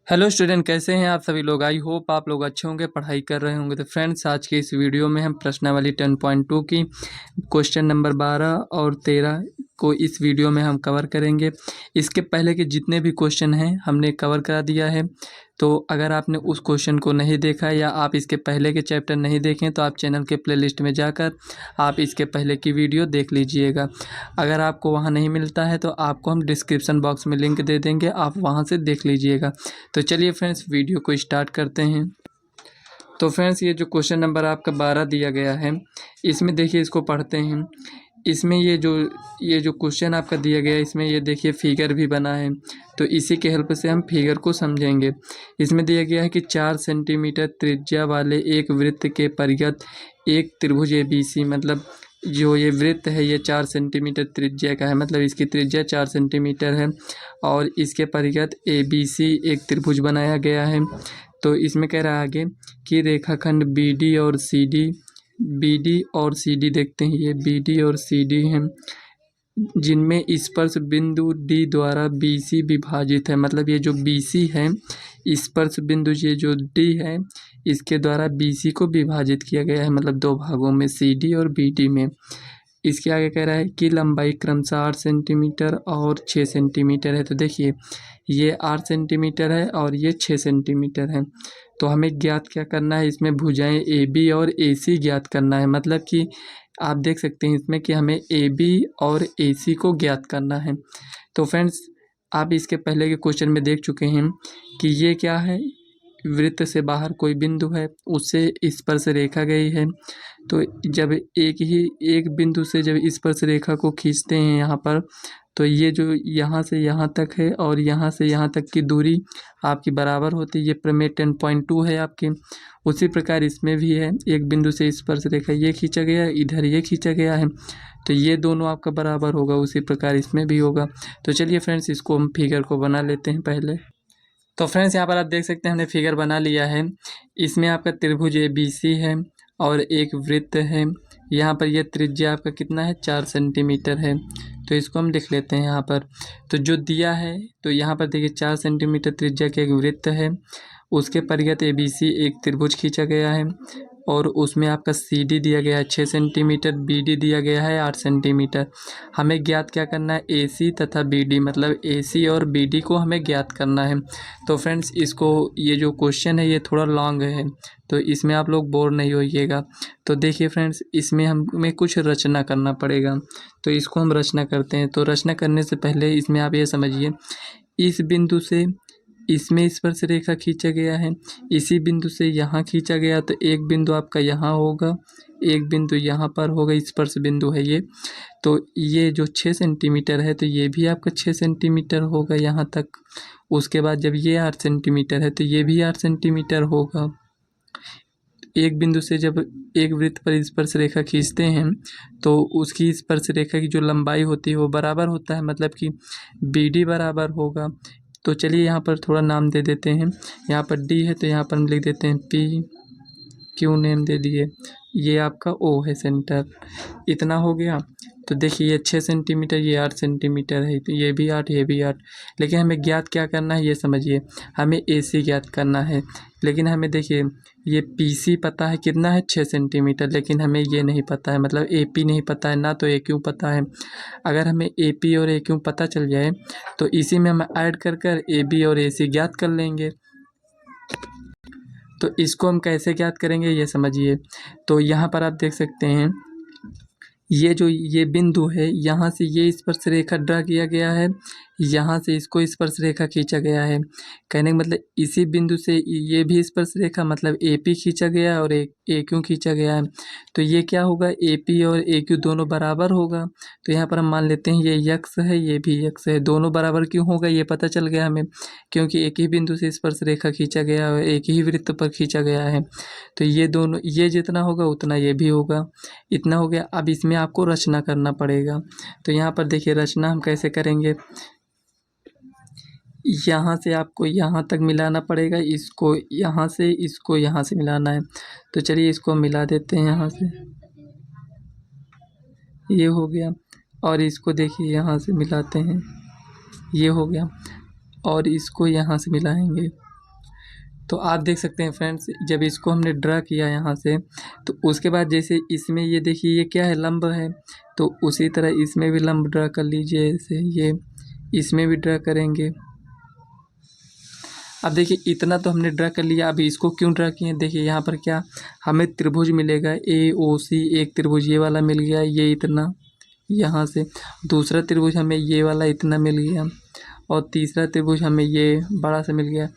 Hello student, कैसे हैं आप सभी लोग। आई होप आप लोग अच्छे होंगे, पढ़ाई कर रहे होंगे। तो फ्रेंड्स, आज के इस वीडियो में हम प्रश्नावली 10.2 की क्वेश्चन नंबर 12 और 13 को इस वीडियो में हम कवर करेंगे। इसके पहले के जितने भी क्वेश्चन हैं हमने कवर करा दिया है। तो अगर आपने उस क्वेश्चन को नहीं देखा या आप इसके पहले के चैप्टर नहीं देखें तो आप चैनल के प्लेलिस्ट में जाकर आप इसके पहले की वीडियो देख लीजिएगा। अगर आपको वहाँ नहीं मिलता है तो आपको हम डिस्क्रिप्शन बॉक्स में लिंक दे देंगे, आप वहाँ से देख लीजिएगा। तो चलिए फ्रेंड्स, वीडियो को स्टार्ट करते हैं। तो फ्रेंड्स, ये जो क्वेश्चन नंबर आपका 12 दिया गया है, इसमें देखिए, इसको पढ़ते हैं। इसमें ये जो क्वेश्चन आपका दिया गया है, इसमें ये देखिए फिगर भी बना है। तो इसी के हेल्प से हम फिगर को समझेंगे। इसमें दिया गया है कि 4 सेंटीमीटर त्रिज्या वाले एक वृत्त के परिघत एक त्रिभुज ABC, मतलब जो ये वृत्त है ये 4 सेंटीमीटर त्रिज्या का है, मतलब इसकी त्रिज्या 4 सेंटीमीटर है और इसके परिघत ABC एक त्रिभुज बनाया गया है। तो इसमें कह रहा है आगे कि रेखाखंड BD और CD देखते हैं, ये BD और CD हैं, जिनमें स्पर्श बिंदु D द्वारा BC विभाजित है। मतलब ये जो BC है, स्पर्श बिंदु ये जो D है, इसके द्वारा BC को विभाजित किया गया है, मतलब दो भागों में, CD और BD में। इसके आगे कह रहा है कि लंबाई क्रमशः 8 सेंटीमीटर और 6 सेंटीमीटर है। तो देखिए, ये 8 सेंटीमीटर है और ये 6 सेंटीमीटर है। तो हमें ज्ञात क्या करना है, इसमें भुजाएं AB और AC ज्ञात करना है। मतलब कि आप देख सकते हैं इसमें कि हमें AB और AC को ज्ञात करना है। तो फ्रेंड्स, आप इसके पहले के क्वेश्चन में देख चुके हैं कि ये क्या है, वृत्त से बाहर कोई बिंदु है, उससे स्पर्श रेखा गई है। तो जब एक बिंदु से जब स्पर्श रेखा को खींचते हैं यहाँ पर, तो ये जो यहाँ से यहाँ तक है और यहाँ से यहाँ तक की दूरी आपकी बराबर होती है। ये प्रमेय 10.2 है आपकी। उसी प्रकार इसमें भी है, एक बिंदु से स्पर्श रेखा ये खींचा गया, इधर ये खींचा गया है, तो ये दोनों आपका बराबर होगा। उसी प्रकार इसमें भी होगा। तो चलिए फ्रेंड्स, इसको हम फिगर को बना लेते हैं पहले। तो फ्रेंड्स, यहाँ पर आप देख सकते हैं हमने फिगर बना लिया है। इसमें आपका त्रिभुज ABC है और एक वृत्त है। यहाँ पर ये त्रिज्या आपका कितना है, 4 सेंटीमीटर है। तो इसको हम लिख लेते हैं यहाँ पर। तो जो दिया है, तो यहाँ पर देखिए 4 सेंटीमीटर त्रिज्या का एक वृत्त है, उसके परिघत ABC एक त्रिभुज खींचा गया है और उसमें आपका CD दिया गया है 6 सेंटीमीटर, BD दिया गया है 8 सेंटीमीटर। हमें ज्ञात क्या करना है, AC तथा BD, मतलब AC और BD को हमें ज्ञात करना है। तो फ्रेंड्स, इसको, ये जो क्वेश्चन है ये थोड़ा लॉन्ग है, तो इसमें आप लोग बोर नहीं होइएगा। तो देखिए फ्रेंड्स, इसमें हमें कुछ रचना करना पड़ेगा। तो इसको हम रचना करते हैं। तो रचना करने से पहले इसमें आप ये समझिए, इस बिंदु से इसमें स्पर्श रेखा खींचा गया है, इसी बिंदु से यहाँ खींचा गया, तो एक बिंदु आपका यहाँ होगा, एक बिंदु यहाँ पर होगा, स्पर्श बिंदु है ये। तो ये जो 6 सेंटीमीटर है, तो ये भी आपका 6 सेंटीमीटर होगा यहाँ तक। उसके बाद जब ये 8 सेंटीमीटर है तो ये भी 8 सेंटीमीटर होगा। एक बिंदु से जब एक वृत्त पर स्पर्श रेखा खींचते हैं तो उसकी स्पर्श रेखा की जो लंबाई होती है वो बराबर होता है, मतलब कि BD बराबर होगा। तो चलिए यहाँ पर थोड़ा नाम दे देते हैं। यहाँ पर D है तो यहाँ पर हम लिख देते हैं PQ, नेम दे दिए। ये आपका O है, सेंटर। इतना हो गया। तो देखिए, ये 6 सेंटीमीटर, ये 8 सेंटीमीटर है, तो ये भी 8, ये भी 8। लेकिन हमें ज्ञात क्या करना है, ये समझिए, हमें AC ज्ञात करना है। लेकिन हमें देखिए, ये PC पता है कितना है, 6 सेंटीमीटर, लेकिन हमें ये नहीं पता है, मतलब AP नहीं पता है, ना तो AQ पता है। अगर हमें AP और AQ पता चल जाए तो इसी में हम ऐड कर AB और AC ज्ञात कर लेंगे। तो इसको हम कैसे ज्ञात करेंगे, ये समझिए। तो यहाँ पर आप देख सकते हैं, ये बिंदु है, यहाँ से ये स्पर्श रेखा ड्रा किया गया है, यहाँ से इसको स्पर्श रेखा खींचा गया है। कहने का मतलब इसी बिंदु से ये भी स्पर्श रेखा, मतलब AP खींचा गया और AQ खींचा गया है। तो ये क्या होगा, AP और AQ दोनों बराबर होगा। तो यहाँ पर हम मान लेते हैं ये यक्स है, ये भी यक्स है। दोनों बराबर क्यों होगा, ये पता चल गया हमें, क्योंकि एक ही बिंदु से स्पर्श रेखा खींचा गया है, एक ही वृत्त पर खींचा गया है। तो ये दोनों, ये जितना होगा उतना ये भी होगा। इतना हो गया। अब इसमें आपको रचना करना पड़ेगा। तो यहाँ पर देखिए, रचना हम कैसे करेंगे, यहाँ से आपको यहाँ तक मिलाना पड़ेगा, इसको यहाँ से मिलाना है। तो चलिए इसको मिला देते हैं यहाँ से, ये हो गया। और इसको देखिए यहाँ से मिलाते हैं, ये हो गया। और इसको यहाँ से मिलाएंगे, तो आप देख सकते हैं फ्रेंड्स, जब इसको हमने ड्रा किया यहाँ से, तो उसके बाद जैसे इसमें ये देखिए ये क्या है, लंब है, तो उसी तरह इसमें भी लंब ड्रा कर लीजिए। ऐसे ये इसमें भी ड्रा करेंगे। अब देखिए इतना तो हमने ड्रा कर लिया। अब इसको क्यों ड्रा किए, देखिए यहाँ पर क्या हमें त्रिभुज मिलेगा AOC, एक त्रिभुज ये वाला मिल गया, ये इतना यहाँ से, दूसरा त्रिभुज हमें ये वाला इतना मिल गया, और तीसरा त्रिभुज हमें ये बड़ा सा मिल गया।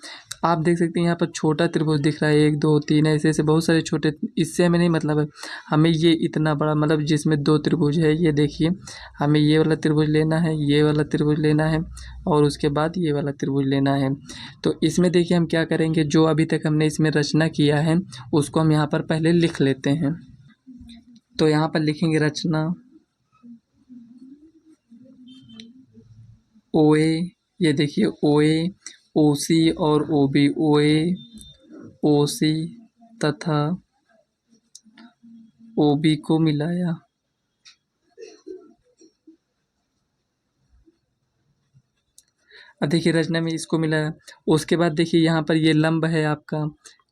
आप देख सकते हैं यहाँ पर छोटा त्रिभुज दिख रहा है, 1 2 3 ऐसे ऐसे बहुत सारे छोटे, इससे हमें नहीं मतलब है, हमें ये इतना बड़ा मतलब जिसमें 2 त्रिभुज है, ये देखिए हमें ये वाला त्रिभुज लेना है, ये वाला त्रिभुज लेना है, और उसके बाद ये वाला त्रिभुज लेना है। तो इसमें देखिए हम क्या करेंगे, जो अभी तक हमने इसमें रचना किया है उसको हम यहाँ पर पहले लिख लेते हैं। तो यहाँ पर लिखेंगे रचना OA, ये देखिए OA, OC और OB, OA OC तथा OB को मिलाया। अब देखिए रचना में इसको मिलाया। उसके बाद देखिए यहाँ पर ये लंब है आपका,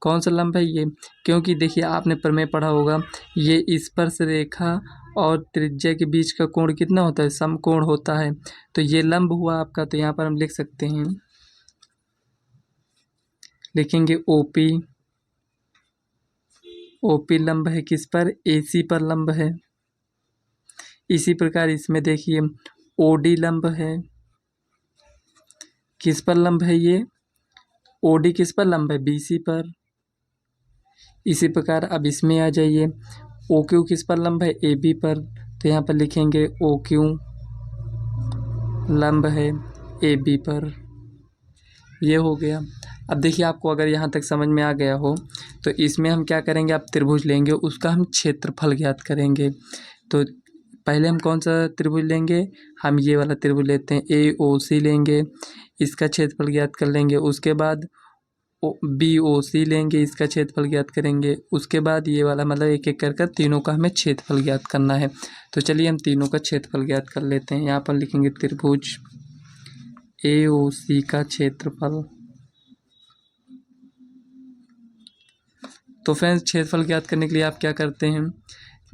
कौन सा लंब है ये, क्योंकि देखिए आपने प्रमेय पढ़ा होगा, ये स्पर्श रेखा और त्रिज्या के बीच का कोण कितना होता है, समकोण होता है। तो ये लंब हुआ आपका, तो यहाँ पर हम लिख सकते हैं, लिखेंगे OP, OP लंब है किस पर, AC पर लंब है। इसी प्रकार इसमें देखिए OD लंब है, किस पर लंब है ये, OD किस पर लंब है, BC पर। इसी प्रकार अब इसमें आ जाइए, OQ किस पर लंब है, AB पर। तो यहाँ पर लिखेंगे OQ लंब है AB पर। ये हो गया। अब देखिए आपको अगर यहाँ तक समझ में आ गया हो, तो इसमें हम क्या करेंगे, आप त्रिभुज लेंगे, उसका हम क्षेत्रफल ज्ञात करेंगे। तो पहले हम कौन सा त्रिभुज लेंगे, हम ये वाला त्रिभुज लेते हैं, AOC लेंगे, इसका क्षेत्रफल ज्ञात कर लेंगे। उसके बाद BOC लेंगे, इसका क्षेत्रफल ज्ञात करेंगे। उसके बाद ये वाला, मतलब एक एक कर तीनों का हमें क्षेत्रफल ज्ञात करना है। तो चलिए हम तीनों का क्षेत्रफल ज्ञात कर लेते हैं। यहाँ पर लिखेंगे त्रिभुज AOC का क्षेत्रफल। तो फ्रेंड्स क्षेत्रफल ज्ञात करने के लिए आप क्या करते हैं,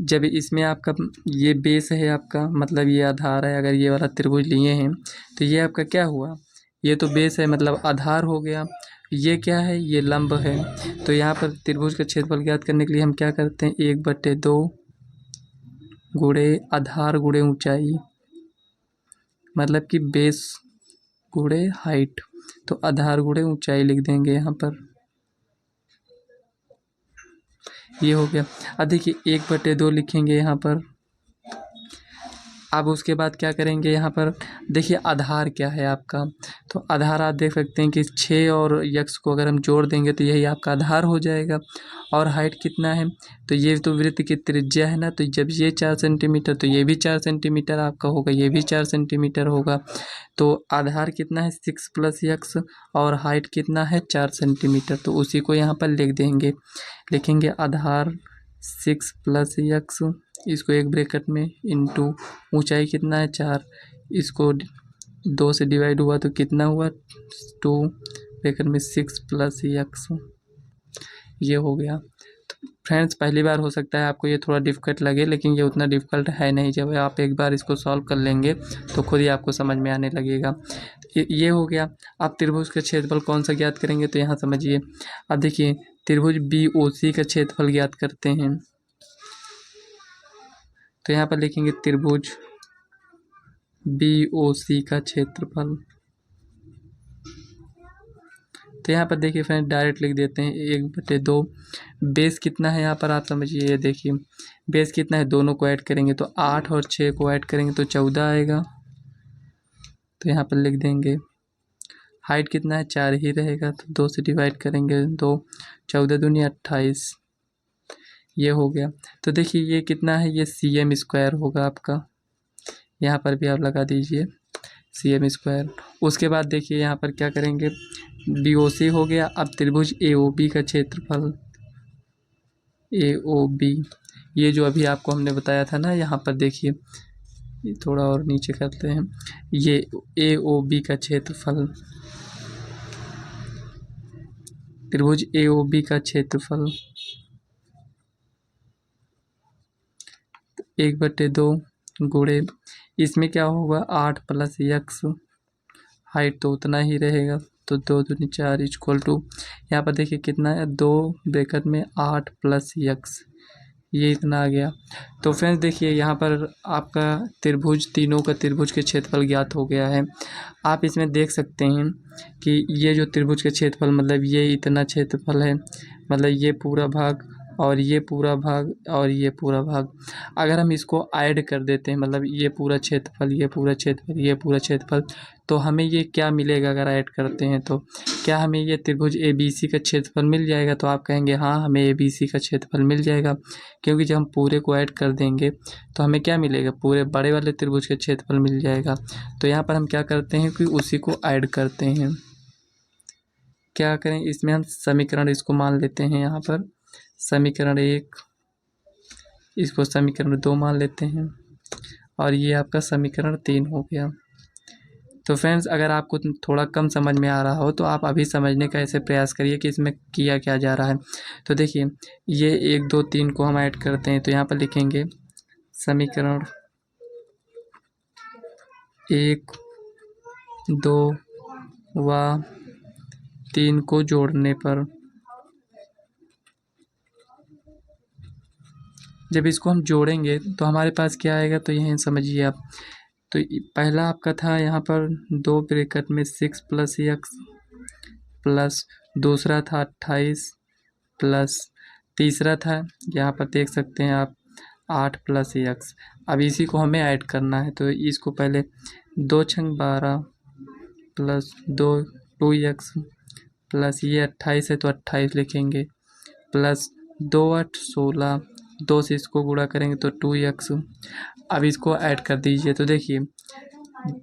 जब इसमें आपका ये बेस है आपका, मतलब ये आधार है, अगर ये वाला त्रिभुज लिए हैं तो ये आपका क्या हुआ, ये तो बेस है मतलब आधार हो गया। ये क्या है, ये लंब है। तो यहाँ पर त्रिभुज का क्षेत्रफल ज्ञात करने के लिए हम क्या करते हैं, 1/2 गुणे आधार गुणे ऊंचाई, मतलब कि बेस गुणे हाइट। तो आधार गुणे ऊंचाई लिख देंगे यहाँ पर, ये हो गया। अब देखिए 1/2 लिखेंगे यहाँ पर। अब उसके बाद क्या करेंगे, यहाँ पर देखिए आधार क्या है आपका, तो आधार आप देख सकते हैं कि 6 और यक्स को अगर हम जोड़ देंगे तो यही आपका आधार हो जाएगा। और हाइट कितना है, तो ये तो वृत्त की त्रिज्या है ना, तो जब ये 4 सेंटीमीटर तो ये भी 4 सेंटीमीटर आपका होगा, ये भी 4 सेंटीमीटर होगा। तो आधार कितना है 6 + यक्स, और हाइट कितना है 4 सेंटीमीटर, तो उसी को यहाँ पर लिख देंगे, लिखेंगे आधार 6 + यक्स, इसको एक ब्रैकेट में इंटू ऊंचाई कितना है 4, इसको 2 से डिवाइड हुआ तो कितना हुआ 2, ब्रैकेट में 6 + यक्स, ये हो गया। तो फ्रेंड्स पहली बार हो सकता है आपको ये थोड़ा डिफ़िकल्ट लगे, लेकिन ये उतना डिफ़िकल्ट है नहीं। जब आप एक बार इसको सॉल्व कर लेंगे तो खुद ही आपको समझ में आने लगेगा। ये हो गया। आप त्रिभुज का क्षेत्रफल कौन सा ज्ञात करेंगे, तो यहाँ समझिए। अब देखिए त्रिभुज BOC का क्षेत्रफल ज्ञात करते हैं। तो यहाँ पर लिखेंगे त्रिभुज BOC का क्षेत्रफल। तो यहाँ पर देखिए फ्रेंड डायरेक्ट लिख देते हैं 1/2। बेस कितना है यहाँ पर आप समझिए, ये देखिए बेस कितना है, दोनों को ऐड करेंगे तो 8 और 6 को ऐड करेंगे तो 14 आएगा। तो यहाँ पर लिख देंगे। हाइट कितना है 4 ही रहेगा, तो 2 से डिवाइड करेंगे 2, 14 दूनी 28, ये हो गया। तो देखिए ये कितना है, ये cm² होगा आपका, यहाँ पर भी आप लगा दीजिए cm²। उसके बाद देखिए यहाँ पर क्या करेंगे, BOC हो गया। अब त्रिभुज AOB का क्षेत्रफल, AOB, ये जो अभी आपको हमने बताया था ना, यहाँ पर देखिए ये थोड़ा और नीचे करते हैं, ये AOB का क्षेत्रफल, त्रिभुज AOB का क्षेत्रफल 1/2 गुणे, इसमें क्या होगा 8 + x, हाइट तो उतना ही रहेगा, तो 2 दूनी 4 = यहाँ पर देखिए कितना है 2 ब्रैकेट में 8 + x, ये इतना आ गया। तो फ्रेंड्स देखिए यहाँ पर आपका त्रिभुज, तीनों का त्रिभुज के क्षेत्रफल ज्ञात हो गया है। आप इसमें देख सकते हैं कि ये जो त्रिभुज के क्षेत्रफल मतलब ये इतना क्षेत्रफल है, मतलब ये पूरा भाग और ये पूरा भाग और ये पूरा भाग। अगर हम इसको ऐड कर देते हैं, मतलब ये पूरा क्षेत्रफल, ये पूरा क्षेत्रफल, ये पूरा क्षेत्रफल, तो हमें ये क्या मिलेगा अगर ऐड करते हैं तो क्या हमें ये त्रिभुज ABC का क्षेत्रफल मिल जाएगा? तो आप कहेंगे हाँ, हमें ABC का क्षेत्रफल मिल जाएगा, क्योंकि जब हम पूरे को ऐड कर देंगे तो हमें क्या मिलेगा, पूरे बड़े वाले त्रिभुज का क्षेत्रफल मिल जाएगा। तो यहाँ पर हम क्या करते हैं कि उसी को ऐड करते हैं। क्या करें, इसमें हम समीकरण इसको मान लेते हैं, यहाँ पर समीकरण 1, इसको समीकरण 2 मान लेते हैं, और ये आपका समीकरण 3 हो गया। तो फ्रेंड्स अगर आपको थोड़ा कम समझ में आ रहा हो तो आप अभी समझने का ऐसे प्रयास करिए कि इसमें किया क्या जा रहा है। तो देखिए ये 1 2 3 को हम ऐड करते हैं, तो यहाँ पर लिखेंगे समीकरण 1 2 व 3 को जोड़ने पर, जब इसको हम जोड़ेंगे तो हमारे पास क्या आएगा, तो यहीं समझिए आप। तो पहला आपका था यहाँ पर 2 ब्रैकेट में 6 + x, प्लस दूसरा था 28, प्लस तीसरा था यहाँ पर देख सकते हैं आप 8 + x। अब इसी को हमें ऐड करना है, तो इसको पहले 2 × 12 प्लस 2x, प्लस ये 28 है तो 28 लिखेंगे, प्लस 2 8 16, 2 से इसको गुणा करेंगे तो 2x। अब इसको ऐड कर दीजिए, तो देखिए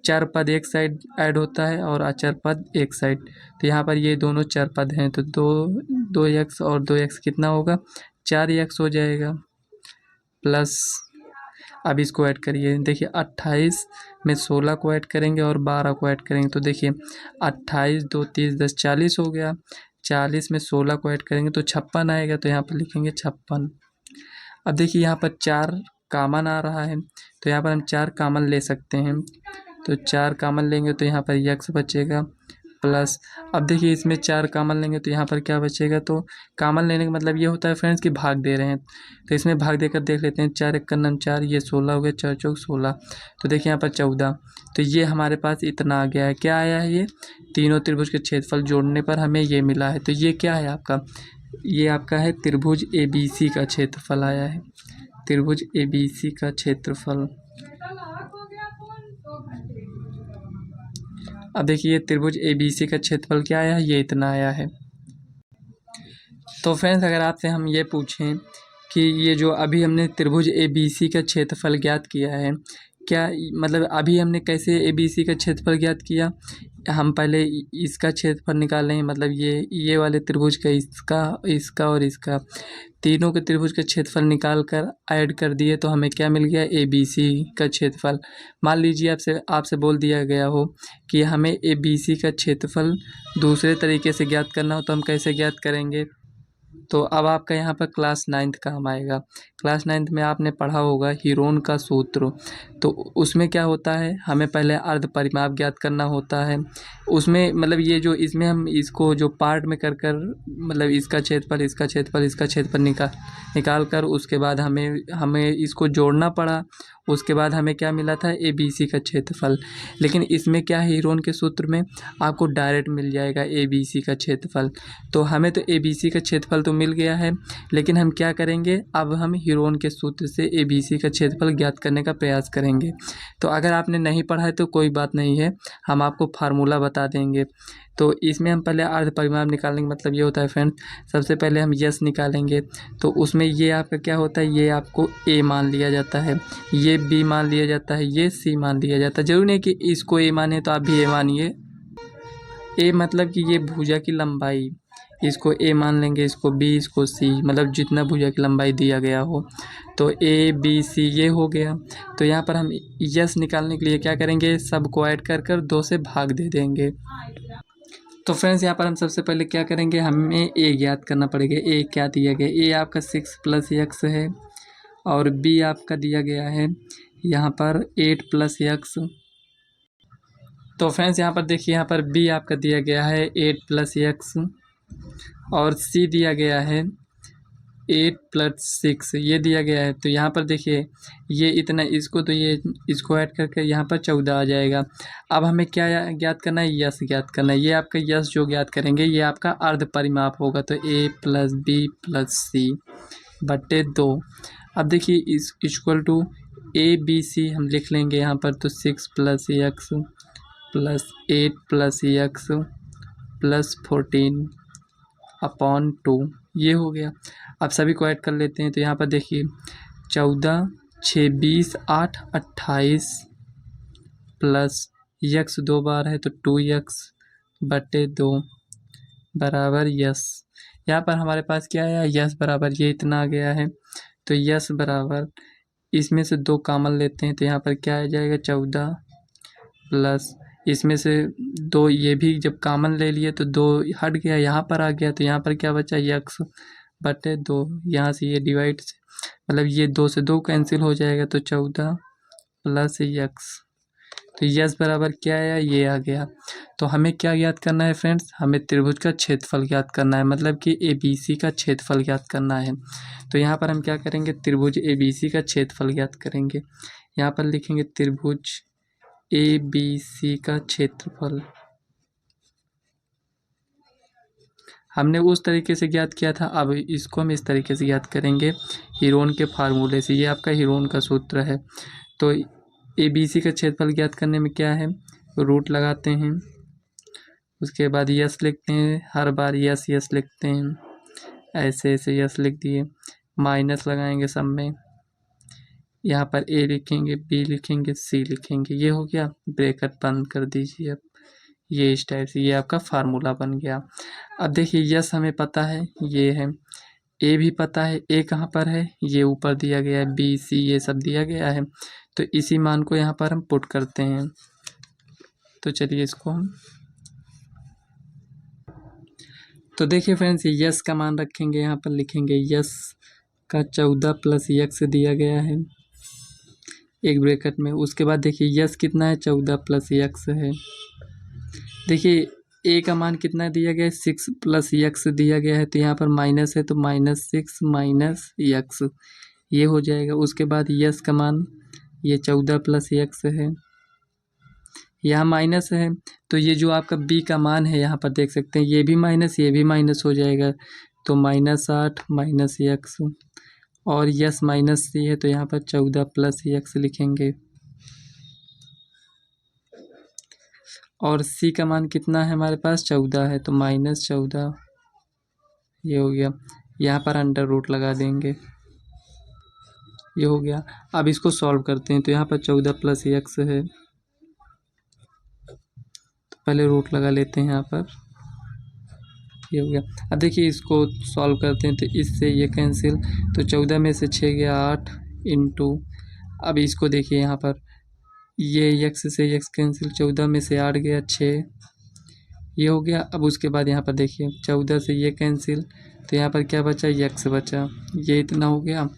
चर पद एक साइड ऐड होता है और अचर पद एक साइड, तो यहाँ पर ये दोनों चर पद हैं, तो 2x और 2x कितना होगा 4x हो जाएगा, प्लस अब इसको ऐड करिए। देखिए 28 में 16 को ऐड करेंगे और 12 को ऐड करेंगे, तो देखिए 28 2 30 10 40 हो गया, 40 में 16 को ऐड करेंगे तो 56 आएगा, तो यहाँ पर लिखेंगे 56। अब देखिए यहाँ पर 4 कॉमन आ रहा है, तो यहाँ पर हम 4 कॉमन ले सकते हैं, तो 4 कॉमन लेंगे तो यहाँ पर x बचेगा, प्लस अब देखिए इसमें 4 कॉमन लेंगे तो यहाँ पर क्या बचेगा, तो कॉमन लेने का मतलब ये होता है फ्रेंड्स कि भाग दे रहे हैं, तो इसमें भाग देकर देख लेते हैं। 4 × 9 4, ये 16 हो गया, 4 चौक 16, तो देखिए यहाँ पर 14, तो ये हमारे पास इतना आ गया है। क्या आया है, ये तीनों त्रिभुज के क्षेत्रफल जोड़ने पर हमें ये मिला है। तो ये क्या है आपका, ये आपका है त्रिभुज ABC का क्षेत्रफल आया है, त्रिभुज ABC का क्षेत्रफल। अब देखिए त्रिभुज ABC का क्षेत्रफल क्या आया है, ये इतना आया है। तो फ्रेंड्स अगर आपसे हम ये पूछें कि ये जो अभी हमने त्रिभुज ABC का क्षेत्रफल ज्ञात किया है, क्या मतलब अभी हमने कैसे ABC का क्षेत्रफल ज्ञात किया, हम पहले इसका क्षेत्रफल निकाल रहे हैं, मतलब ये वाले त्रिभुज का, इसका और इसका, तीनों के त्रिभुज का क्षेत्रफल निकाल कर ऐड कर दिए तो हमें क्या मिल गया ABC का क्षेत्रफल। मान लीजिए आपसे बोल दिया गया हो कि हमें ABC का क्षेत्रफल दूसरे तरीके से ज्ञात करना हो, तो हम कैसे ज्ञात करेंगे। तो अब आपका यहाँ पर क्लास 9th काम आएगा। क्लास 9th में आपने पढ़ा होगा हीरोन का सूत्र, तो उसमें क्या होता है, हमें पहले अर्ध परिमाप ज्ञात करना होता है। उसमें मतलब ये जो इसमें हम इसको जो पार्ट में कर मतलब इसका क्षेत्रफल, इसका क्षेत्रफल, इसका क्षेत्रफल निकाल कर उसके बाद हमें इसको जोड़ना पड़ा, उसके बाद हमें क्या मिला था ABC का क्षेत्रफल। लेकिन इसमें क्या है, हीरोन के सूत्र में आपको डायरेक्ट मिल जाएगा ABC का क्षेत्रफल। तो हमें तो ABC का क्षेत्रफल तो मिल गया है, लेकिन हम क्या करेंगे, अब हम हीरोन के सूत्र से ABC का क्षेत्रफल ज्ञात करने का प्रयास करेंगे। तो अगर आपने नहीं पढ़ा है तो कोई बात नहीं है, हम आपको फार्मूला बता देंगे। तो इसमें हम पहले अर्ध परिमाप निकालने का मतलब ये होता है फ्रेंड्स, सबसे पहले हम यस निकालेंगे, तो उसमें ये आपका क्या होता है, ये आपको A मान लिया जाता है, ये B मान लिया जाता है, ये C मान लिया जाता है। जरूरी नहीं कि इसको A माने तो आप भी A मानिए। A मतलब कि ये भुजा की लंबाई, इसको A मान लेंगे, इसको B, इसको C, मतलब जितना भुजा की लंबाई दिया गया हो, तो A B C ये हो गया। तो यहाँ पर हम यस निकालने के लिए क्या करेंगे, सबको ऐड कर 2 से भाग दे देंगे। तो फ्रेंड्स यहाँ पर हम सबसे पहले क्या करेंगे, हमें ए ज्ञात करना पड़ेगा। ए क्या दिया गया, ए आपका 6 + x है और बी आपका दिया गया है यहाँ पर 8 + x। तो फ्रेंड्स यहाँ पर देखिए, यहाँ पर बी आपका दिया गया है 8 + x और सी दिया गया है 8 + 6 ये दिया गया है। तो यहाँ पर देखिए ये इतना, इसको तो ये इसको ऐड करके यहाँ पर 14 आ जाएगा। अब हमें क्या ज्ञात करना है, यस ज्ञात करना है। ये आपका यस जो ज्ञात करेंगे ये आपका अर्ध परिमाप होगा, तो a + b + c बटे 2। अब देखिए इस equal to A B C हम लिख लेंगे यहाँ पर, तो 6 + x + 8 + x + 14/2 ये हो गया। अब सभी को ऐड कर लेते हैं, तो यहाँ पर देखिए 14 6 20 8 28 प्लस x 2 बार है तो 2x बटे 2 बराबर यस। यहाँ पर हमारे पास क्या आया, यस बराबर ये इतना आ गया है। तो यस बराबर इसमें से 2 कॉमन लेते हैं, तो यहाँ पर क्या आ जाएगा 14 प्लस इसमें से 2 ये भी जब कॉमन ले लिए तो 2 हट गया, यहाँ पर आ गया, तो यहाँ पर क्या बचा x बटे 2। यहाँ से ये डिवाइड से मतलब ये 2 से 2 कैंसिल हो जाएगा, तो 14 + x। तो यस बराबर क्या आया, ये आ गया। तो हमें क्या ज्ञात करना है फ्रेंड्स, हमें त्रिभुज का क्षेत्रफल ज्ञात करना है, मतलब कि ABC का क्षेत्रफल ज्ञात करना है। तो यहाँ पर हम क्या करेंगे, त्रिभुज ABC का क्षेत्रफल ज्ञात करेंगे। यहाँ पर लिखेंगे त्रिभुज ABC का क्षेत्रफल। हमने उस तरीके से ज्ञात किया था, अब इसको हम इस तरीके से ज्ञात करेंगे हीरोन के फार्मूले से। ये आपका हीरोन का सूत्र है। तो ABC का क्षेत्रफल ज्ञात करने में क्या है, रूट लगाते हैं, उसके बाद यस लिखते हैं, हर बार यस यस लिखते हैं, ऐसे ऐसे यस लिख दिए, माइनस लगाएंगे सब में, यहाँ पर ए लिखेंगे, बी लिखेंगे, सी लिखेंगे, ये हो गया। ब्रैकेट बंद कर दीजिए। अब ये इस टाइप से ये आपका फार्मूला बन गया। अब देखिए यस हमें पता है ये है, ए भी पता है, ए कहाँ पर है, ये ऊपर दिया गया है, बी सी ये सब दिया गया है। तो इसी मान को यहाँ पर हम पुट करते हैं। तो चलिए इसको हम, तो देखिए फ्रेंड्स यस का मान रखेंगे, यहाँ पर लिखेंगे यस का 14 + x दिया गया है एक ब्रैकेट में। उसके बाद देखिए यस कितना है, 14 + x है। देखिए ए का मान कितना दिया गया है, 6 + x दिया गया है, तो यहाँ पर माइनस है, तो -6 - x ये हो जाएगा। उसके बाद यस का मान ये 14 + x है, यहाँ माइनस है, तो ये जो आपका बी का मान है यहाँ पर देख सकते हैं, ये भी माइनस हो जाएगा, तो -8 - x और यस -c है, तो यहाँ पर 14 + x लिखेंगे। और सी का मान कितना है हमारे पास, 14 है, तो -14 ये हो गया। यहाँ पर अंडर रूट लगा देंगे, ये हो गया। अब इसको सॉल्व करते हैं, तो यहाँ पर 14 + x है, तो पहले रूट लगा लेते हैं यहाँ पर, ये हो गया। अब देखिए इसको सॉल्व करते हैं, तो इससे ये कैंसिल, तो 14 में से 6 गया 8 इंटू, अब इसको देखिए यहाँ पर ये x से x कैंसिल, 14 में से 8 गया 6 ये हो गया। अब उसके बाद यहाँ पर देखिए 14 से ये कैंसिल, तो यहाँ पर क्या बचा, x बचा, ये इतना हो गया।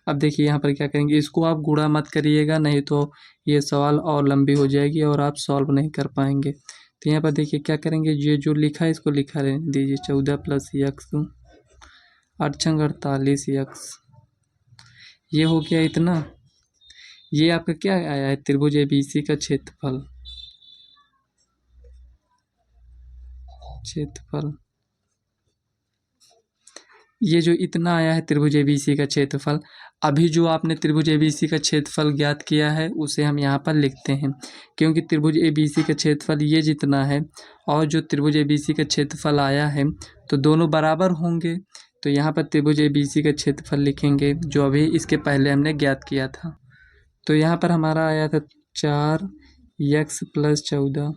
अब देखिए यहाँ पर क्या करेंगे, इसको आप गुणा मत करिएगा, नहीं तो ये सवाल और लंबी हो जाएगी और आप सॉल्व नहीं कर पाएंगे। तो यहाँ पर देखिए क्या करेंगे, ये जो लिखा है इसको लिखा रहने दीजिए, 14 + x 8 48 x ये हो गया इतना। ये आपका क्या आया है, त्रिभुज ABC का क्षेत्रफल। ये जो इतना आया है त्रिभुज ABC का क्षेत्रफल। अभी जो आपने त्रिभुज ABC का क्षेत्रफल ज्ञात किया है उसे हम यहाँ पर लिखते हैं, क्योंकि त्रिभुज ABC का क्षेत्रफल ये जितना है और जो त्रिभुज ABC का क्षेत्रफल आया है तो दोनों बराबर होंगे। तो यहाँ पर त्रिभुज ABC का क्षेत्रफल लिखेंगे जो अभी इसके पहले हमने ज्ञात किया था। तो यहाँ पर हमारा आया था 4x + 14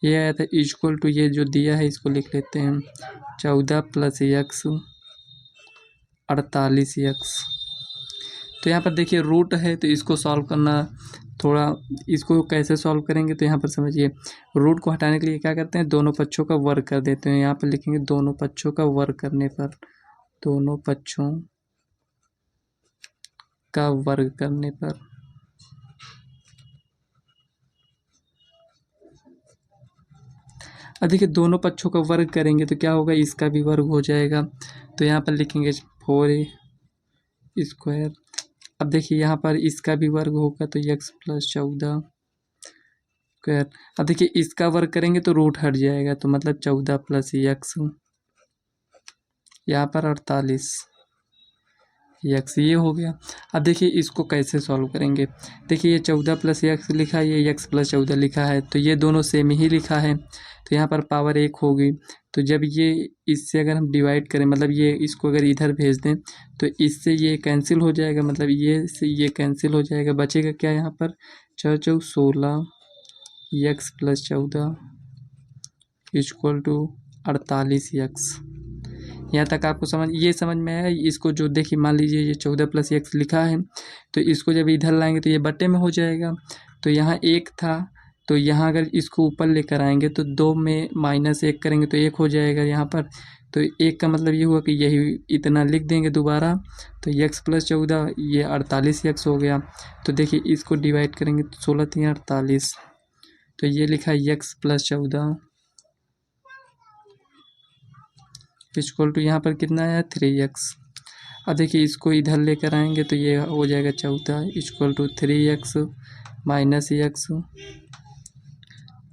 ये आया था, इक्वल टू ये जो दिया है इसको लिख लेते हैं 14 + x 48 x। तो यहाँ पर देखिए रूट है, तो इसको सॉल्व करना थोड़ा इसको कैसे सॉल्व करेंगे, तो यहाँ पर समझिए, रूट को हटाने के लिए क्या करते हैं, दोनों पक्षों का वर्ग कर देते हैं। यहाँ पर लिखेंगे दोनों पक्षों का वर्ग करने पर, दोनों पक्षों का वर्ग करने पर अब देखिए दोनों पक्षों का वर्ग करेंगे तो क्या होगा, इसका भी वर्ग हो जाएगा। तो यहाँ पर लिखेंगे 4a²। अब देखिए यहाँ पर इसका भी वर्ग होगा तो x + 14²। अब देखिए इसका वर्ग करेंगे तो रूट हट जाएगा, तो मतलब 14 + x, यहाँ पर 48 x, ये हो गया। अब देखिए इसको कैसे सॉल्व करेंगे, देखिए ये 14 + x लिखा है, ये x + 14 लिखा है, तो ये दोनों सेम ही लिखा है, तो यहाँ पर पावर 1 होगी। तो जब ये इससे अगर हम डिवाइड करें, मतलब ये इसको अगर इधर भेज दें तो इससे ये कैंसिल हो जाएगा, मतलब ये से ये कैंसिल हो जाएगा, बचेगा क्या यहाँ पर 4 × 16 x + 14 = 48x। यहाँ तक आपको समझ में आया। इसको जो देखिए मान लीजिए ये 14 + x लिखा है, तो इसको जब इधर लाएंगे तो ये बट्टे में हो जाएगा। तो यहाँ 1 था, तो यहाँ अगर इसको ऊपर लेकर आएंगे तो 2 में -1 करेंगे तो 1 हो जाएगा यहाँ पर। तो 1 का मतलब ये हुआ कि यही इतना लिख देंगे दोबारा, तो x + 14 ये 48x हो गया। तो देखिए इसको डिवाइड करेंगे तो 16 × 3 = 48, तो ये लिखा है x + 14 = यहाँ पर कितना आया 3x। अब देखिए इसको इधर लेकर आएंगे तो ये हो जाएगा 14 = 3x - x।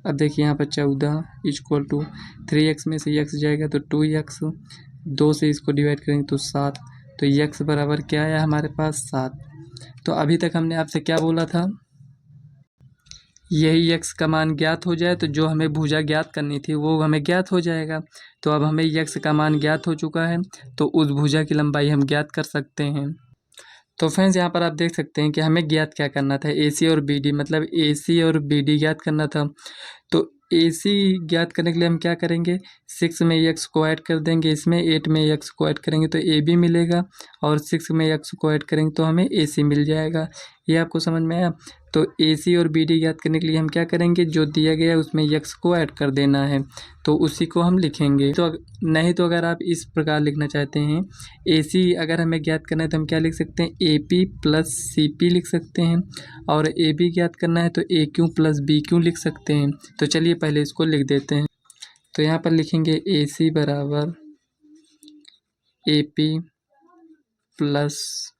अब देखिए यहाँ पर 14 = 3x में से x जाएगा तो 2x, 2 से इसको डिवाइड करेंगे तो 7, तो x बराबर क्या आया हमारे पास 7। तो अभी तक हमने आपसे क्या बोला था, यही x का मान ज्ञात हो जाए तो जो हमें भुजा ज्ञात करनी थी वो हमें ज्ञात हो जाएगा। तो अब हमें x का मान ज्ञात हो चुका है, तो उस भुजा की लंबाई हम ज्ञात कर सकते हैं। तो फ्रेंड्स यहाँ पर आप देख सकते हैं कि हमें ज्ञात क्या करना था, AC और BD, मतलब AC और BD ज्ञात करना था। तो AC ज्ञात करने के लिए हम क्या करेंगे, 6 में x को ऐड कर देंगे, इसमें 8 में x को ऐड करेंगे तो AB मिलेगा, और 6 में x को ऐड करेंगे तो हमें AC मिल जाएगा। ये आपको समझ में आया। तो AC और BD ज्ञात करने के लिए हम क्या करेंगे, जो दिया गया है उसमें x को ऐड कर देना है, तो उसी को हम लिखेंगे। तो नहीं तो अगर आप इस प्रकार लिखना चाहते हैं, AC अगर हमें ज्ञात करना है तो हम क्या लिख सकते हैं, AP + CP लिख सकते हैं, और AB ज्ञात करना है तो AQ + BQ लिख सकते हैं। तो चलिए पहले इसको लिख देते हैं। तो यहाँ पर लिखेंगे AC बराबर AP +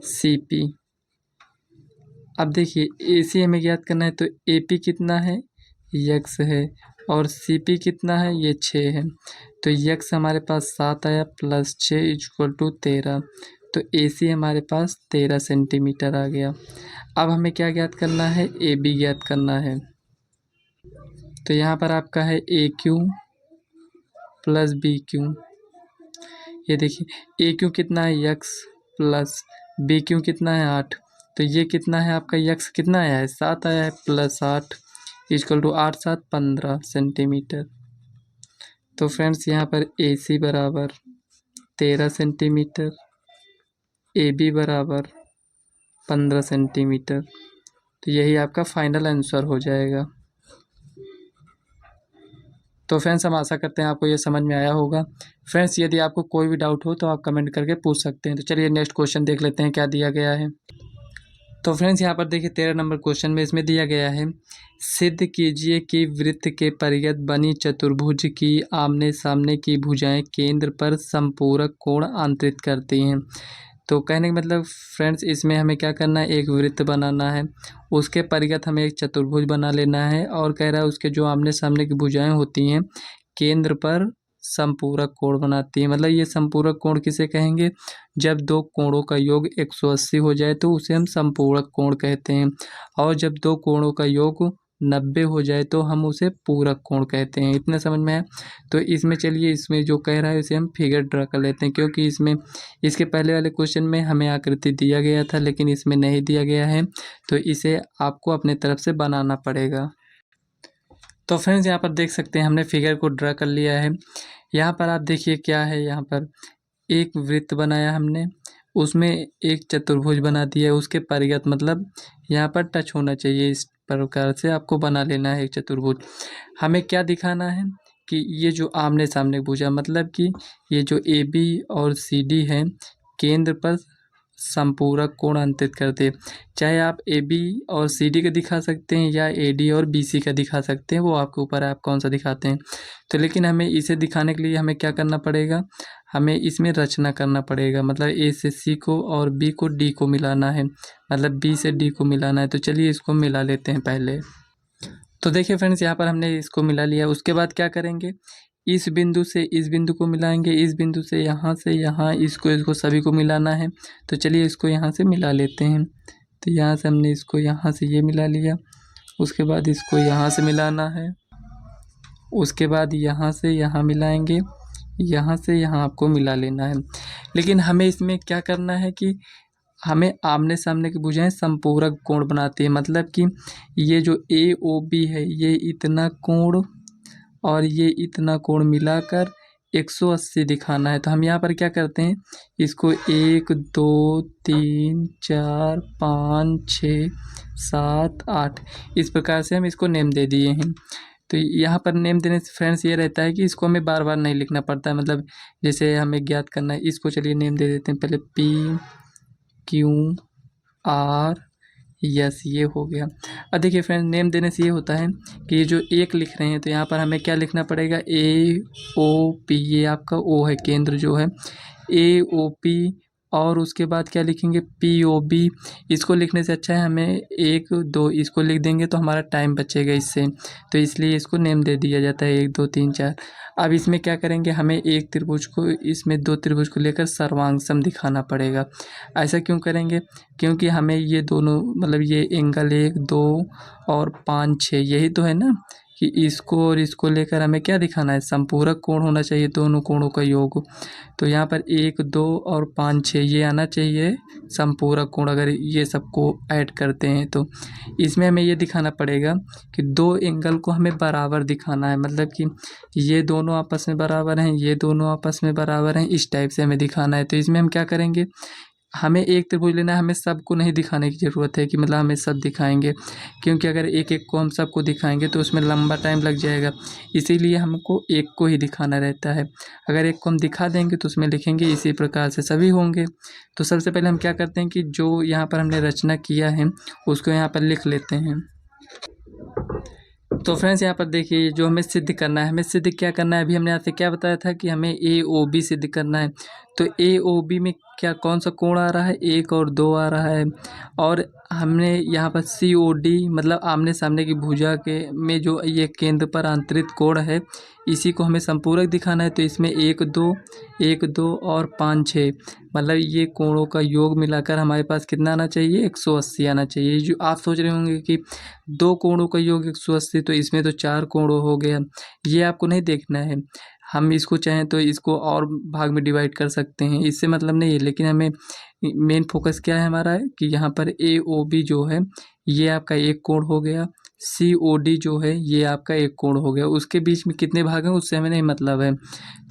CP। अब देखिए AC हमें ज्ञात करना है, तो AP कितना है, x है, और CP कितना है, ये 6 है। तो x हमारे पास 7 आया, +6 = 13। तो AC हमारे पास 13 सेंटीमीटर आ गया। अब हमें क्या ज्ञात करना है, AB ज्ञात करना है। तो यहाँ पर आपका है AQ + BQ। ये देखिए AQ कितना है, x, प्लस BQ कितना है 8। तो ये कितना है आपका, x कितना आया है 7 आया है, +8 = 8 × 7 = 15 सेंटीमीटर। तो फ्रेंड्स यहाँ पर AC बराबर 13 सेंटीमीटर, AB बराबर 15 सेंटीमीटर। तो यही आपका फाइनल आंसर हो जाएगा। तो फ्रेंड्स हम आशा करते हैं आपको ये समझ में आया होगा। फ्रेंड्स यदि आपको कोई भी डाउट हो तो आप कमेंट करके पूछ सकते हैं। तो चलिए नेक्स्ट क्वेश्चन देख लेते हैं क्या दिया गया है। तो फ्रेंड्स यहाँ पर देखिए 13 नंबर क्वेश्चन में इसमें दिया गया है, सिद्ध कीजिए कि वृत्त के परिगत बनी चतुर्भुज की आमने सामने की भुजाएं केंद्र पर संपूरक कोण आंतरित करती हैं। तो कहने का मतलब फ्रेंड्स इसमें हमें क्या करना है, एक वृत्त बनाना है, उसके परिगत हमें एक चतुर्भुज बना लेना है, और कह रहा है उसके जो आमने सामने की भुजाएं होती हैं केंद्र पर संपूरक कोण बनाती है। मतलब ये संपूरक कोण किसे कहेंगे, जब दो कोणों का योग 180 हो जाए तो उसे हम संपूरक कोण कहते हैं, और जब दो कोणों का योग 90 हो जाए तो हम उसे पूरक कोण कहते हैं। इतना समझ में है। तो इसमें चलिए इसमें जो कह रहा है उसे हम फिगर ड्रा कर लेते हैं, क्योंकि इसमें इसके पहले वाले क्वेश्चन में हमें आकृति दिया गया था लेकिन इसमें नहीं दिया गया है, तो इसे आपको अपने तरफ से बनाना पड़ेगा। तो फ्रेंड्स यहाँ पर देख सकते हैं हमने फिगर को ड्रा कर लिया है। यहाँ पर आप देखिए क्या है, यहाँ पर एक वृत्त बनाया हमने, उसमें एक चतुर्भुज बना दिया है, उसके परिगत मतलब यहाँ पर टच होना चाहिए, इस प्रकार से आपको बना लेना है एक चतुर्भुज। हमें क्या दिखाना है कि ये जो आमने सामने भुजा मतलब कि ये जो ए बी और सी डी है केंद्र पर संपूरक कोण अंकित करते हैं। चाहे आप ए बी और सी डी का दिखा सकते हैं या ए डी और बी सी का दिखा सकते हैं, वो आपके ऊपर है आप कौन सा दिखाते हैं। तो लेकिन हमें इसे दिखाने के लिए हमें क्या करना पड़ेगा, हमें इसमें रचना करना पड़ेगा, मतलब ए से सी को और बी को डी को मिलाना है, मतलब बी से डी को मिलाना है। तो चलिए इसको मिला लेते हैं पहले। तो देखिए फ्रेंड्स, यहाँ पर हमने इसको मिला लिया। उसके बाद क्या करेंगे, इस बिंदु से इस बिंदु को मिलाएंगे, इस बिंदु से यहाँ इसको सभी को मिलाना है। तो चलिए इसको यहाँ से मिला लेते हैं। तो यहाँ से हमने इसको यहाँ से ये मिला लिया, उसके बाद इसको यहाँ से मिलाना है, उसके बाद यहाँ से यहाँ मिलाएंगे, यहाँ से यहाँ आपको मिला लेना है। लेकिन हमें इसमें क्या करना है कि हमें आमने सामने की भुजाएं संपूरक कोण बनाती है, मतलब कि ये जो ए ओ बी है ये इतना कोण और ये इतना कोण मिलाकर 180 दिखाना है। तो हम यहाँ पर क्या करते हैं, इसको 1 2 3 4 5 6 7 8 इस प्रकार से हम इसको नेम दे दिए हैं। तो यहाँ पर नेम देने से फ्रेंड्स ये रहता है कि इसको हमें बार बार नहीं लिखना पड़ता है, मतलब जैसे हमें ज्ञात करना है, इसको चलिए नेम दे देते हैं पहले पी क्यू आर यस, ये हो गया। अब देखिए फ्रेंड, नेम देने से ये होता है कि ये जो एक लिख रहे हैं तो यहाँ पर हमें क्या लिखना पड़ेगा, ए ओ पी, ये आपका ओ है केंद्र जो है, ए ओ पी, और उसके बाद क्या लिखेंगे पी ओ बी। इसको लिखने से अच्छा है हमें 1 2 इसको लिख देंगे तो हमारा टाइम बचेगा इससे, तो इसलिए इसको नेम दे दिया जाता है 1 2 3 4। अब इसमें क्या करेंगे, हमें एक त्रिभुज को इसमें 2 त्रिभुज को लेकर सर्वांग दिखाना पड़ेगा। ऐसा क्यों करेंगे, क्योंकि हमें ये दोनों मतलब ये एंगल 1 2 और 5 6 यही तो है ना, कि इसको और इसको लेकर हमें क्या दिखाना है, संपूरक कोण होना चाहिए दोनों कोणों का योग। तो यहाँ पर 1 2 और 5 6 ये आना चाहिए संपूरक कोण, अगर ये सबको ऐड करते हैं तो इसमें हमें ये दिखाना पड़ेगा कि दो एंगल को हमें बराबर दिखाना है, मतलब कि ये दोनों आपस में बराबर हैं, ये दोनों आपस में बराबर हैं, इस टाइप से हमें दिखाना है। तो इसमें हम क्या करेंगे, हमें एक त्रिभुज लेना है, हमें सबको नहीं दिखाने की ज़रूरत है कि मतलब हमें सब दिखाएंगे, क्योंकि अगर एक एक को हम सबको दिखाएंगे तो उसमें लंबा टाइम लग जाएगा, इसीलिए हमको एक को ही दिखाना रहता है। अगर एक को हम दिखा देंगे तो उसमें लिखेंगे इसी प्रकार से सभी होंगे। तो सबसे पहले हम क्या करते हैं कि जो यहाँ पर हमने रचना किया है उसको यहाँ पर लिख लेते हैं। तो फ्रेंड्स, यहाँ पर देखिए जो हमें सिद्ध करना है, हमें सिद्ध क्या करना है, अभी हमने आपसे क्या बताया था कि हमें ए ओ बी सिद्ध करना है। तो ए ओ बी में क्या कौन सा कोण आ रहा है, 1 और 2 आ रहा है, और हमने यहाँ पर सी ओ डी मतलब आमने सामने की भुजा के में जो ये केंद्र पर आंतरिक कोण है इसी को हमें संपूरक दिखाना है। तो इसमें 1 2 और 5 6 मतलब ये कोणों का योग मिलाकर हमारे पास कितना आना चाहिए, 180 आना चाहिए। जो आप सोच रहे होंगे कि दो कोणों का योग 180, तो इसमें तो 4 कोण हो गया, ये आपको नहीं देखना है। हम इसको चाहें तो इसको और भाग में डिवाइड कर सकते हैं, इससे मतलब नहीं है, लेकिन हमें मेन फोकस क्या है हमारा है कि यहाँ पर ए ओ बी जो है ये आपका एक कोण हो गया, सी ओ डी जो है ये आपका एक कोण हो गया, उसके बीच में कितने भाग हैं उससे हमें नहीं मतलब है।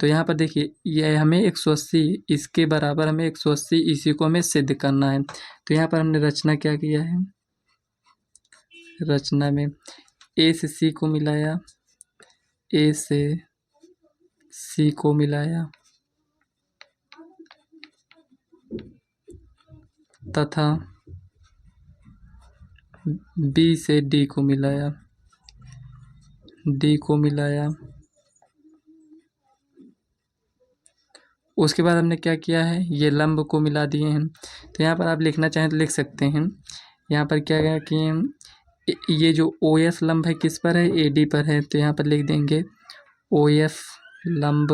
तो यहाँ पर देखिए ये हमें 180 इसके बराबर हमें 180 इसी को हमें सिद्ध करना है। तो यहाँ पर हमने रचना क्या किया है, रचना में ए से सी को मिलाया, ए से सी को मिलाया तथा बी से डी को मिलाया, डी को मिलाया। उसके बाद हमने क्या किया है, ये लंब को मिला दिए हैं। तो यहाँ पर आप लिखना चाहें तो लिख सकते हैं। यहाँ पर क्या गया कि ये जो ओ एफ लंब है किस पर है, ए डी पर है, तो यहाँ पर लिख देंगे ओ एफ लंब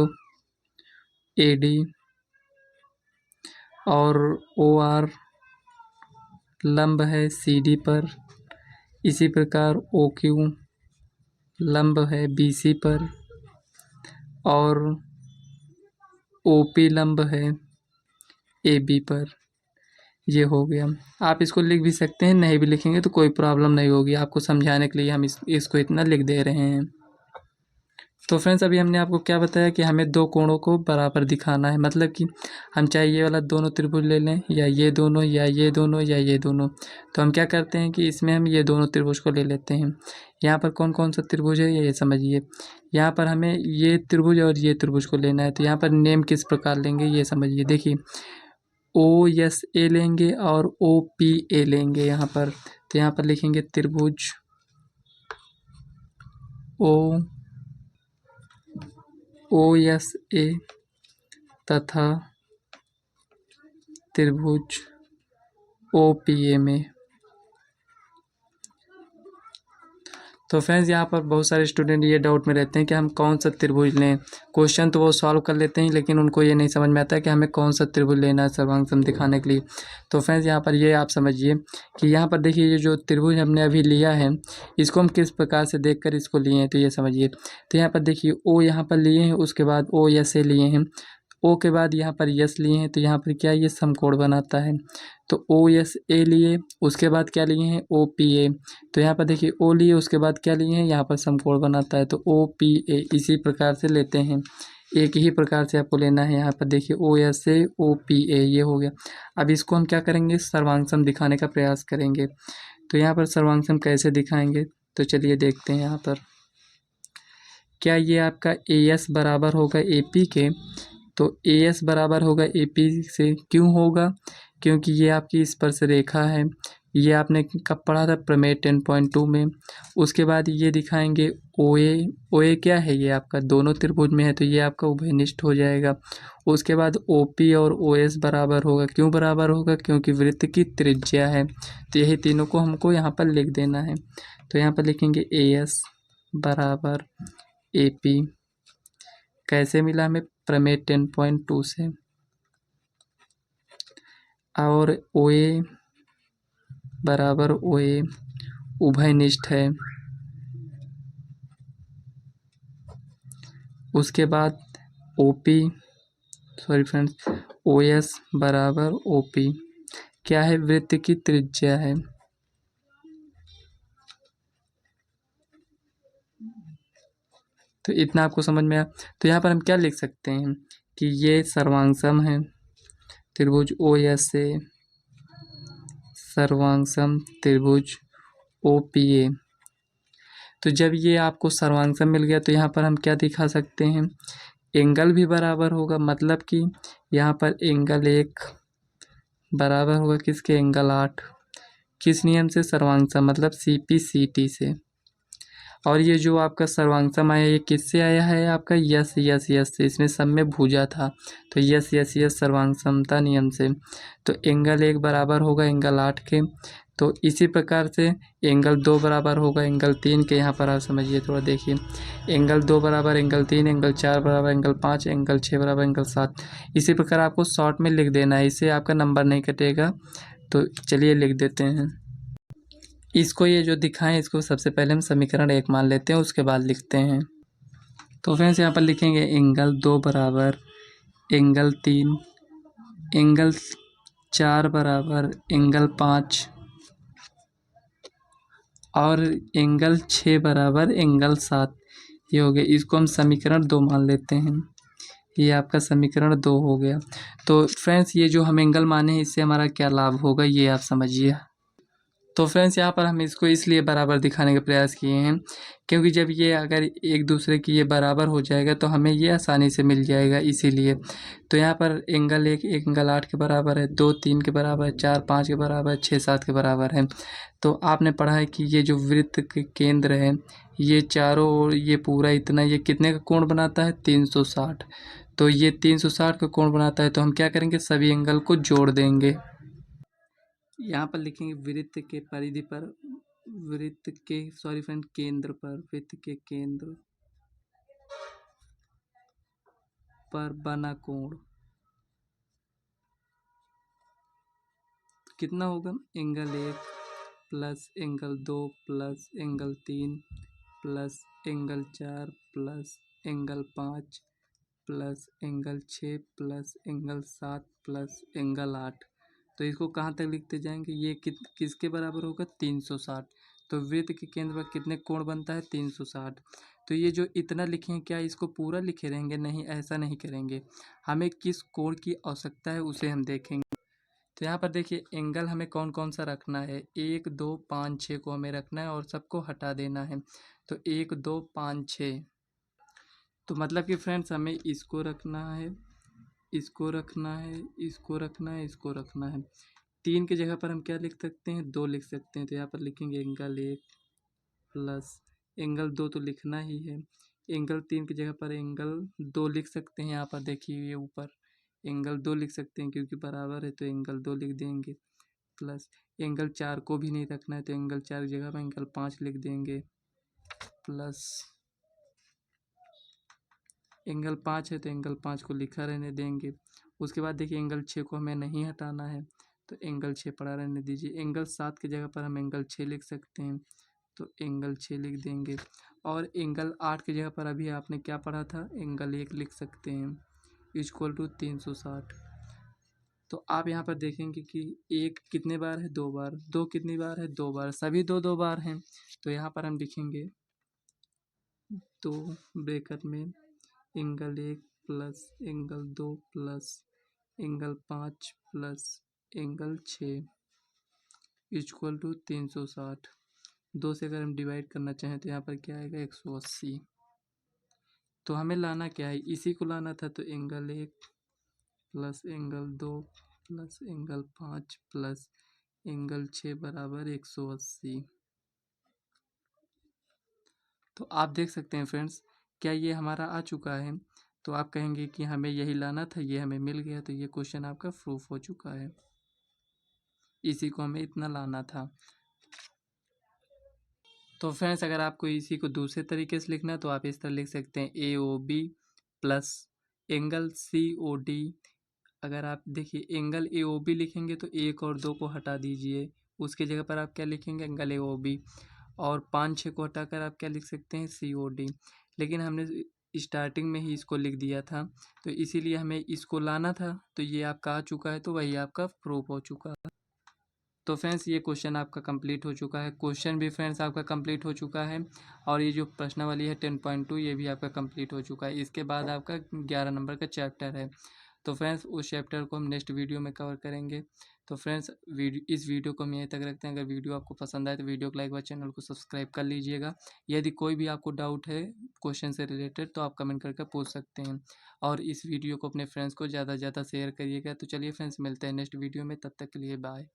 ए डी, और ओ आर लंब है सी डी पर, इसी प्रकार ओ क्यू लंब है बी सी पर, और ओ पी लंब है ए बी पर। ये हो गया। आप इसको लिख भी सकते हैं, नहीं भी लिखेंगे तो कोई प्रॉब्लम नहीं होगी, आपको समझाने के लिए हम इसको इतना लिख दे रहे हैं। तो फ्रेंड्स अभी हमने आपको क्या बताया कि हमें दो कोणों को बराबर दिखाना है, मतलब कि हम चाहे ये वाला दोनों त्रिभुज ले लें या ये दोनों या ये दोनों या ये दोनों। तो हम क्या करते हैं कि इसमें हम ये दोनों त्रिभुज को ले लेते हैं। यहाँ पर कौन कौन सा त्रिभुज है ये समझिए। यहाँ पर हमें ये त्रिभुज और ये त्रिभुज को लेना है, तो यहाँ पर नेम किस प्रकार लेंगे ये समझिए। देखिए ओ एस ए लेंगे और ओ पी ए लेंगे यहाँ पर। तो यहाँ पर लिखेंगे त्रिभुज ओ एस ए तथा त्रिभुज ओ पी ए में। तो फ्रेंड्स यहाँ पर बहुत सारे स्टूडेंट ये डाउट में रहते हैं कि हम कौन सा त्रिभुज लें। क्वेश्चन तो वो सॉल्व कर लेते हैं लेकिन उनको ये नहीं समझ में आता है कि हमें कौन सा त्रिभुज लेना है सर्वांग सम दिखाने के लिए। तो फ्रेंड्स यहाँ पर ये आप समझिए कि यहाँ पर देखिए ये जो त्रिभुज हमने अभी लिया है इसको हम किस प्रकार से देखकर इसको लिए हैं, तो ये समझिए। तो यहाँ पर देखिए ओ यहाँ पर लिए हैं, उसके बाद ओ एस ए लिए हैं, ओ के बाद यहाँ पर यस लिए हैं, तो यहाँ पर क्या ये समकोण बनाता है। तो ओ एस ए लिए, उसके बाद क्या लिए हैं ओ पी ए। तो यहाँ पर देखिए ओ लिए, उसके बाद क्या लिए हैं यहाँ पर समकोण बनाता है, तो ओ पी ए इसी प्रकार से लेते हैं। एक ही प्रकार से आपको लेना है। यहाँ पर देखिए O S A O P A ये हो गया। अब इसको हम क्या करेंगे सर्वांगसम दिखाने का प्रयास करेंगे। तो यहाँ पर सर्वांगसम कैसे दिखाएंगे, तो चलिए देखते हैं। यहाँ पर क्या ये आपका ए एस बराबर होगा ए पी के, तो ए एस बराबर होगा ए पी से। क्यों होगा, क्योंकि ये आपकी स्पर्श रेखा है। ये आपने कब पढ़ा था प्रमेय 10.2 में। उसके बाद ये दिखाएंगे ओ ए क्या है ये आपका दोनों त्रिभुज में है, तो ये आपका उभयनिष्ठ हो जाएगा। उसके बाद ओ पी और ओ एस बराबर होगा। क्यों बराबर होगा, क्योंकि वृत्त की त्रिज्या है। तो यही तीनों को हमको यहाँ पर लिख देना है। तो यहाँ पर लिखेंगे ए एस बराबर ए पी। कैसे मिला हमें प्रमेय 10.2 से। और ओ ए बराबर ओ ए उभयनिष्ठ है। उसके बाद O P sorry friends O S बराबर ओ पी क्या है वृत्त की त्रिज्या है। तो इतना आपको समझ में आया। तो यहाँ पर हम क्या लिख सकते हैं कि ये सर्वांगसम है त्रिभुज ओ एस से सर्वांगसम त्रिभुज ओ पी ए। तो जब ये आपको सर्वांगसम मिल गया तो यहाँ पर हम क्या दिखा सकते हैं, एंगल भी बराबर होगा। मतलब कि यहाँ पर एंगल 1 बराबर होगा किसके, एंगल 8। किस नियम से, सर्वांगसम मतलब सी पी सी टी से। और ये जो आपका सर्वांगसम आया ये किससे आया है, आपका यस यस यस से। इसमें सब में भुजा था तो यस यस यस सर्वांगसमता नियम से। तो एंगल 1 बराबर होगा एंगल 8 के। तो इसी प्रकार से एंगल 2 बराबर होगा एंगल 3 के। यहाँ पर आप समझिए थोड़ा देखिए, एंगल 2 बराबर एंगल 3, एंगल 4 बराबर एंगल 5, एंगल 6 बराबर एंगल 7। इसी प्रकार आपको शॉर्ट में लिख देना है, इससे आपका नंबर नहीं कटेगा। तो चलिए लिख देते हैं इसको। ये जो दिखाएं इसको सबसे पहले हम समीकरण 1 मान लेते हैं, उसके बाद लिखते हैं। तो फ्रेंड्स यहाँ पर लिखेंगे एंगल 2 बराबर एंगल 3, एंगल 4 बराबर एंगल 5 और एंगल 6 बराबर एंगल 7। ये हो गया। इसको हम समीकरण 2 मान लेते हैं। ये आपका समीकरण 2 हो गया। तो फ्रेंड्स ये जो हम एंगल माने हैं इससे हमारा क्या लाभ होगा ये आप समझिए। तो फ्रेंड्स यहाँ पर हम इसको इसलिए बराबर दिखाने का प्रयास किए हैं क्योंकि जब ये अगर एक दूसरे की ये बराबर हो जाएगा तो हमें ये आसानी से मिल जाएगा, इसीलिए। तो यहाँ पर एंगल 1 एंगल 8 के बराबर है, 2 3 के बराबर है, 4 5 के बराबर है, 6 7 के बराबर है। तो आपने पढ़ा है कि ये जो वृत्त के केंद्र है ये चारों ओर ये पूरा इतना ये कितने का कोण बनाता है, 360। तो ये 360 का कोण बनाता है। तो हम क्या करेंगे, सभी एंगल को जोड़ देंगे। यहाँ पर लिखेंगे वृत्त के परिधि पर, वृत्त के सॉरी फ्रेंड केंद्र पर, वृत्त के केंद्र पर बना कोण कितना होगा, angle 1 plus angle 2 plus angle 3 plus angle 4 plus angle 5 plus angle 6 plus angle 7 plus angle 8। तो इसको कहाँ तक लिखते जाएंगे, ये किसके बराबर होगा, 360। तो वृत्त के केंद्र पर कितने कोण बनता है 360। तो ये जो इतना लिखे हैं क्या इसको पूरा लिखे रहेंगे? नहीं, ऐसा नहीं करेंगे। हमें किस कोण की आवश्यकता है उसे हम देखेंगे। तो यहाँ पर देखिए एंगल हमें कौन कौन सा रखना है, 1 2 5 6 को हमें रखना है और सबको हटा देना है। तो 1 2 5 6, तो मतलब कि फ्रेंड्स हमें इसको रखना है, इसको रखना है, इसको रखना है, इसको रखना है। 3 की जगह पर हम क्या लिख सकते हैं? 2 लिख सकते हैं। तो यहाँ पर लिखेंगे एंगल 1 प्लस एंगल 2 तो लिखना ही है। एंगल 3 की जगह पर एंगल 2 लिख सकते हैं। यहाँ पर देखिए ये ऊपर एंगल 2 लिख सकते हैं क्योंकि बराबर है, तो एंगल 2 लिख देंगे। प्लस एंगल 4 को भी नहीं रखना है, तो एंगल 4 की जगह पर एंगल 5 लिख देंगे। प्लस एंगल 5 है तो एंगल 5 को लिखा रहने देंगे। उसके बाद देखिए एंगल 6 को हमें नहीं हटाना है, तो एंगल 6 पड़ा रहने दीजिए। एंगल 7 की जगह पर हम एंगल 6 लिख सकते हैं, तो एंगल 6 लिख देंगे। और एंगल 8 की जगह पर अभी आपने क्या पढ़ा था? एंगल 1 लिख सकते हैं, इक्वल टू 360। तो आप यहाँ पर देखेंगे कि 1 कितने बार है? 2 बार। 2 कितनी बार है? 2 बार। सभी 2 2 बार हैं। तो यहाँ पर हम लिखेंगे 2 ब्रैकेट में angle 1 plus angle 2 plus angle 5 plus angle 6 equal to 360। 2 से अगर हम डिवाइड करना चाहें तो यहाँ पर क्या आएगा? 180। तो हमें लाना क्या है? इसी को लाना था। तो angle 1 plus angle 2 plus angle 5 plus angle 6 बराबर 180। तो आप देख सकते हैं फ्रेंड्स, क्या ये हमारा आ चुका है? तो आप कहेंगे कि हमें यही लाना था, ये हमें मिल गया, तो ये क्वेश्चन आपका प्रूफ हो चुका है। इसी को हमें इतना लाना था। तो फ्रेंड्स अगर आपको इसी को दूसरे तरीके से लिखना है तो आप इस तरह लिख सकते हैं AOB प्लस एंगल COD। अगर आप देखिए एंगल AOB लिखेंगे तो 1 और 2 को हटा दीजिए, उसकी जगह पर आप क्या लिखेंगे? Angle AOB। और 5 6 को हटाकर आप क्या लिख सकते हैं? COD। लेकिन हमने स्टार्टिंग में ही इसको लिख दिया था, तो इसीलिए हमें इसको लाना था। तो ये आपका आ चुका है, तो वही आपका प्रूफ हो चुका है। तो फ्रेंड्स ये क्वेश्चन आपका कंप्लीट हो चुका है। क्वेश्चन भी फ्रेंड्स आपका कंप्लीट हो चुका है, और ये जो प्रश्नावली है 10.2 ये भी आपका कंप्लीट हो चुका है। इसके बाद आपका 11 नंबर का चैप्टर है। तो फ्रेंड्स उस चैप्टर को हम नेक्स्ट वीडियो में कवर करेंगे। तो फ्रेंड्स इस वीडियो को हम यहीं तक रखते हैं। अगर वीडियो आपको पसंद आए तो वीडियो को लाइक व चैनल को सब्सक्राइब कर लीजिएगा। यदि कोई भी आपको डाउट है क्वेश्चन से रिलेटेड तो आप कमेंट करके पूछ सकते हैं, और इस वीडियो को अपने फ्रेंड्स को ज़्यादा से ज़्यादा शेयर करिएगा। तो चलिए फ्रेंड्स मिलते हैं नेक्स्ट वीडियो में, तब तक के लिए बाय।